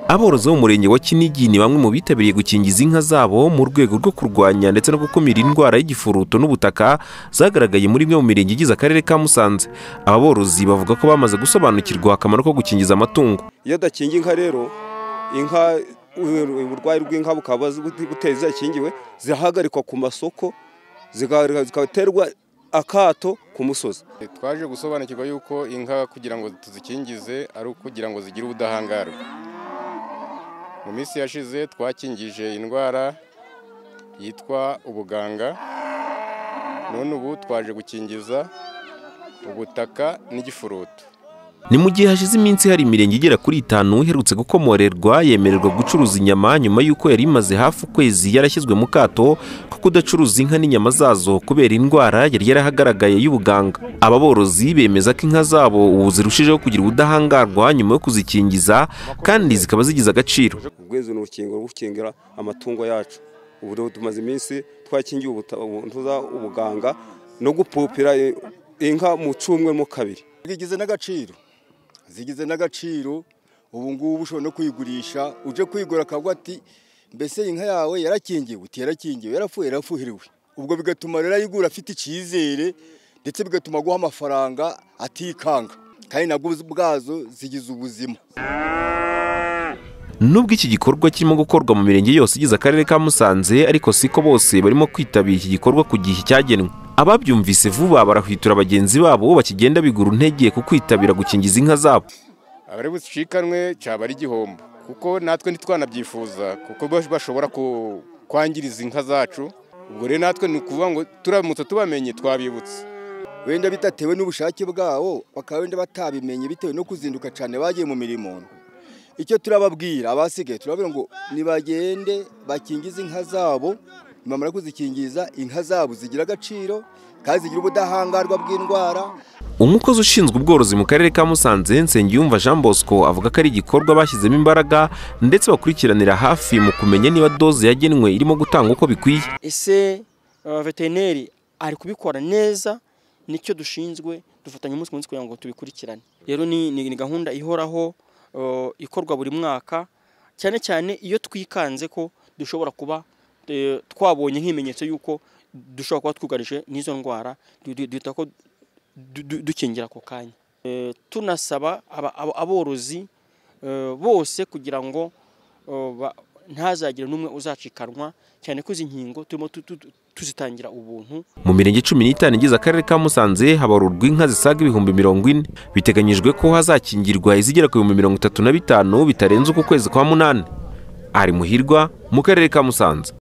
Aborozi bo mu murenge wa Kinigi ni bamwe mu bitabiriye gukingiza inka zabo mu rwego rwo kurwanya ndetse no gukumira indwara y'igifuruto n'ubutaka zagaragaye muri imwe mu mirenge igize akarere ka Musanze. Aba borozi bavuga ko bamaze gusobanukirwa akamaro ko gukingiza amatungo. Iyo dakinga inka rero, inka uburwayi bw'inka bukaba buteza ikingiwe zihagarikwa ku masoko zikaterwa akato ku musozi. Twaje gusobanukirwa yuko inka kugira ngo tuzikingize ari ukugira ngo zigire ubudahangarwa. Mu minsi yashize twakingije indwara yitwa ubuganga, none ubu twaje gukingiza ubutaka n'igifuruto. Ni mu gihe hashize iminsi hari imirenge igera kuri 5 iherutse gukomorerwa yemererwa gucuruza inyama nyuma y'uko yari imaze hafi ukwezi yarashyizwe mu kato ko kudacuruza inka n'inyama zazo kubera indwara yari yarahagaragaye y'ubuganga. Aba borozi bemeza ko inka zabo ubu zirushijeho kugira ubudahangarwa nyuma yo kuzikingiza kandi zikaba zigize agaciro. Ubwezi n'urukingo gukingira amatungo yacu. Ubu tumaze iminsi twakingiye ubuganga no gupupira inka mu cumwe mu kabiri. Zigize n'agaciro ubu ngubu ushobora no kuyigurisha uje kwigura akavuga ati mbese inka yawe yarakingiwe uterakingiwe yarafuhiriwe. Ubwo bigatuma rero ayigura afite icyizere ndetse bigatuma guha amafaranga atikanga kandi nabwo bwazo zigize ubuzima. Nubwo iki gikorwa kirimo gukorwa mu mirenge yose igize akarere ka Musanze, ariko siko bose barimo kwitabira iki gikorwa ku gihe cyagenwe. Ababyumvise vuba barahwitura bagenzi babo bakigenda bigura intege ku kwitabira gukingiza inka zabo. Abari bucikanwe cyaba ari igihombo kuko natwe ntitwanabyifuza kuko bashobora kwangiriza inka zacu. Ubwo rero natwe ni ukuvuga ngo turamutse tubamenye twabibutse. Wenda bitatewe n'ubushake bwabo bakaba wenda batabimenye bitewe no kuzinduka cyane bagiye mu mirimo. Icyo turababwira abasigaye turababwira ngo nibagende bakingiza inka zabo, nimamara kuzikingiza inka zabo zigira agaciro kandi zigira ubudahangarwa bw'indwara. Umukozi ushinzwe ubworozi mu karere ka Musanze Nsengiyumva Jean Bosco avuga ko ari igikorwa bashyizemo imbaraga ndetse bakurikiranira hafi mu kumenya niba doze yagenwe irimo gutanga uko bikwiye. Ese veterineri ari kubikora neza, nicyo dushinzwe dufatanya umunsi ku munsi kugira ngo tubikurikirane. Rero ni gahunda ihoraho ikorwa buri mwaka, cyane cyane iyo twikanze ko dushobora kuba twabonye nk'imenyetso yuko dushobora kuba twugarije n'izo ndwara duhita ko dukingira ako kanya. Tunasaba aborozi bose kugira ngo ntazagire n'umwe uzacikanwa, cyane ko izi nkingo turimo tuzitangira ubuntu. Mu mirenge 15 igize akarere ka Musanze habarurwa inka zisaga 40,000. Biteganyijwe ko hazakingirwa izigera ku 35,000 bitarenze uku kwezi kwa 8. Ari Muhirwa mu karere ka Musanze.